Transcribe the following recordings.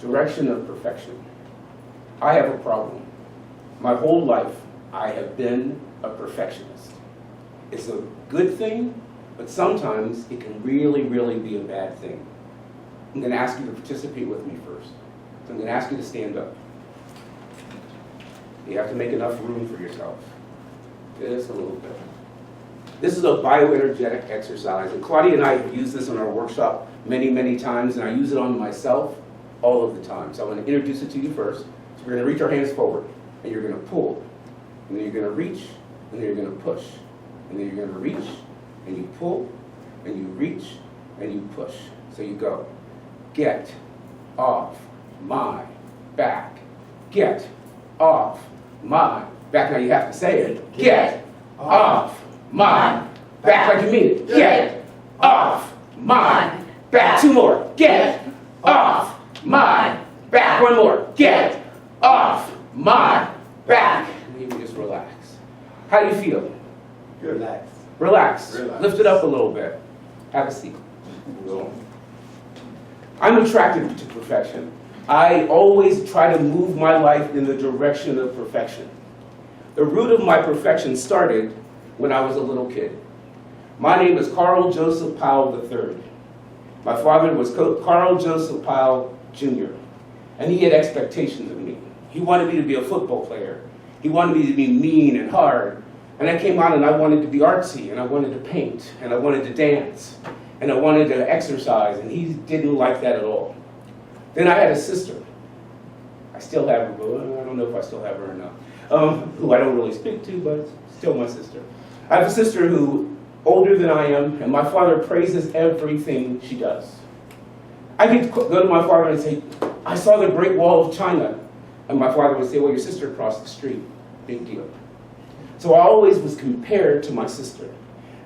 Direction of Perfection. I have a problem. My whole life, I have been a perfectionist. It's a good thing, but sometimes it can really, really be a bad thing. I'm going to ask you to participate with me first. So I'm going to ask you to stand up. You have to make enough room for yourself. Just a little bit. This is a bioenergetic exercise, and Claudia and I have used this in our workshop many, many times, and I use it on myself all of the time. So I'm going to introduce it to you first. So we're going to reach our hands forward, and you're going to pull, and then you're going to reach, and then you're going to push, and then you're going to reach, and you pull, and you reach, and you push. So you go, get off my back, get off my back. Now you have to say it. Get off my back, like you mean it. Get off my back. Two more. Get off my back. One more. Get off my back. And you can just relax. How do you feel? Relax. Relax. Relax. Lift it up a little bit. Have a seat. I'm attracted to perfection. I always try to move my life in the direction of perfection. The root of my perfection started when I was a little kid. My name is Carl Joseph Powell III. My father was Carl Joseph Powell Jr., and he had expectations of me. He wanted me to be a football player. He wanted me to be mean and hard. And I came out and I wanted to be artsy, and I wanted to paint, and I wanted to dance, and I wanted to exercise, and he didn't like that at all. Then I had a sister. I still have her, but I don't know if I still have her or not, who I don't really speak to, but it's still my sister. I have a sister who older than I am, and my father praises everything she does. I could go to my father and say, I saw the Great Wall of China. And my father would say, well, your sister crossed the street. Big deal. So I always was compared to my sister.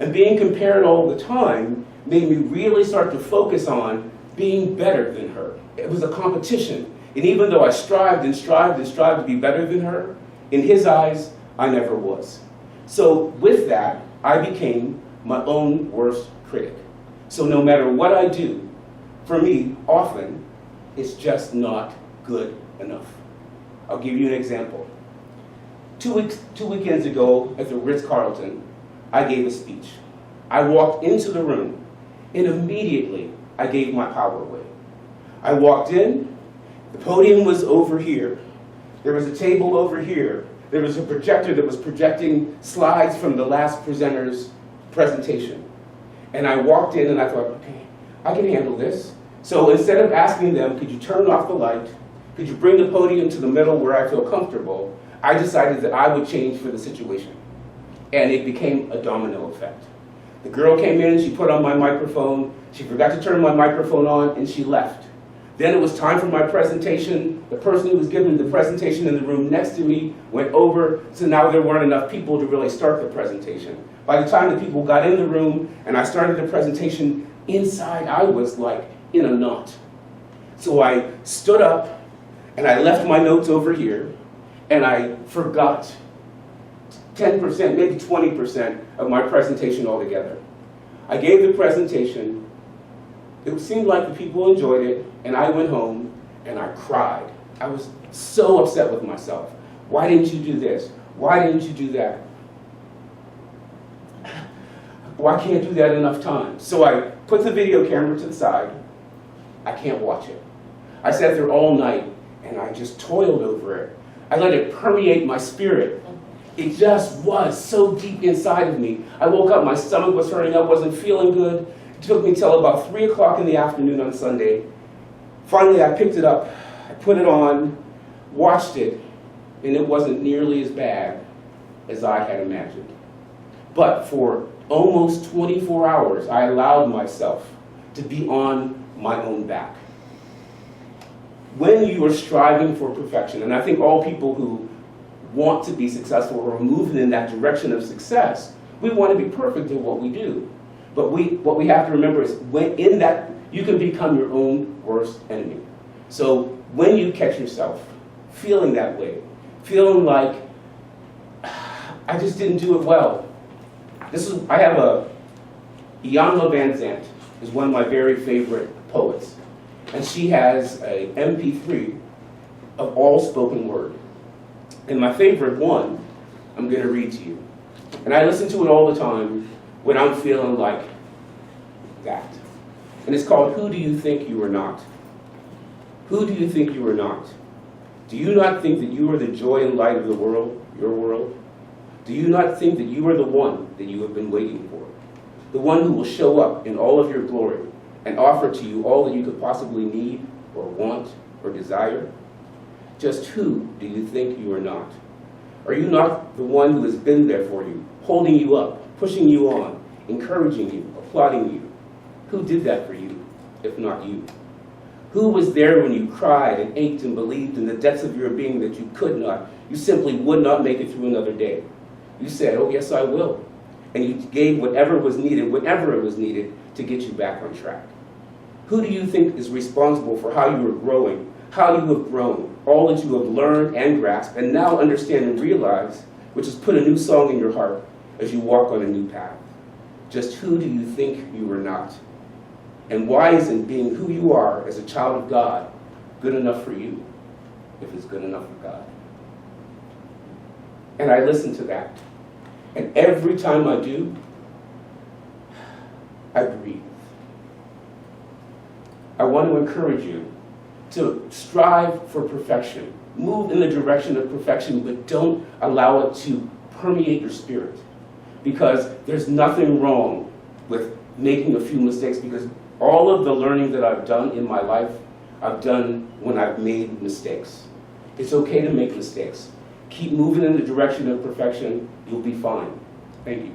And being compared all the time made me really start to focus on being better than her. It was a competition. And even though I strived and strived and strived to be better than her, in his eyes, I never was. So with that, I became my own worst critic. So no matter what I do, for me, often, it's just not good enough. I'll give you an example. Two weekends ago at the Ritz I gave a speech. I walked into the room, and immediately I gave my power away. I walked in, the podium was over here. There was a table over here. There was a projector that was projecting slides from the last presenter's presentation. And I walked in and I thought, okay, I can handle this. So instead of asking them, could you turn off the light? Could you bring the podium to the middle where I feel comfortable? I decided that I would change for the situation. And it became a domino effect. The girl came in, she put on my microphone, she forgot to turn my microphone on, and she left. Then it was time for my presentation. The person who was giving the presentation in the room next to me went over, so now there weren't enough people to really start the presentation. By the time the people got in the room and I started the presentation, inside I was like in a knot. So I stood up and I left my notes over here and I forgot 10%, maybe 20% of my presentation altogether. I gave the presentation. It seemed like the people enjoyed it, and I went home and I cried. I was so upset with myself. Why didn't you do this? Why didn't you do that? Well, I can't do that enough times. So I put the video camera to the side. I can't watch it. I sat there all night and I just toiled over it. I let it permeate my spirit. It just was so deep inside of me. I woke up, my stomach was hurting, I wasn't feeling good. It took me till about 3 o'clock in the afternoon on Sunday. Finally, I picked it up, I put it on, watched it, and it wasn't nearly as bad as I had imagined. But for almost 24 hours, I allowed myself to be on my own back. When you are striving for perfection, and I think all people who want to be successful or are moving in that direction of success, we want to be perfect in what we do. But what we have to remember is when in that, you can become your own worst enemy. So when you catch yourself feeling that way, feeling like, I just didn't do it well. I have Jan van Zandt is one of my very favorite poets. and she has a MP3 of all spoken word. And my favorite one, I'm going to read to you. And I listen to it all the time when I'm feeling like that. And it's called, Who Do You Think You Are Not? Who do you think you are not? Do you not think that you are the joy and light of the world, your world? Do you not think that you are the one that you have been waiting for? The one who will show up in all of your glory and offer to you all that you could possibly need or want or desire? Just who do you think you are not? Are you not the one who has been there for you, holding you up, pushing you on, encouraging you, applauding you? Who did that for you, if not you? Who was there when you cried and ached and believed in the depths of your being that you could not, you simply would not make it through another day? You said, oh yes I will. And you gave whatever was needed, whenever it was needed, to get you back on track. Who do you think is responsible for how you are growing, how you have grown, all that you have learned and grasped, and now understand and realize, which has put a new song in your heart as you walk on a new path? Just who do you think you are not? And why isn't being who you are as a child of God good enough for you, if it's good enough for God? And I listen to that. And every time I do, I breathe. I want to encourage you to strive for perfection. Move in the direction of perfection, but don't allow it to permeate your spirit. Because there's nothing wrong with making a few mistakes, because all of the learning that I've done in my life, I've done when I've made mistakes. It's okay to make mistakes. Keep moving in the direction of perfection. You'll be fine. Thank you.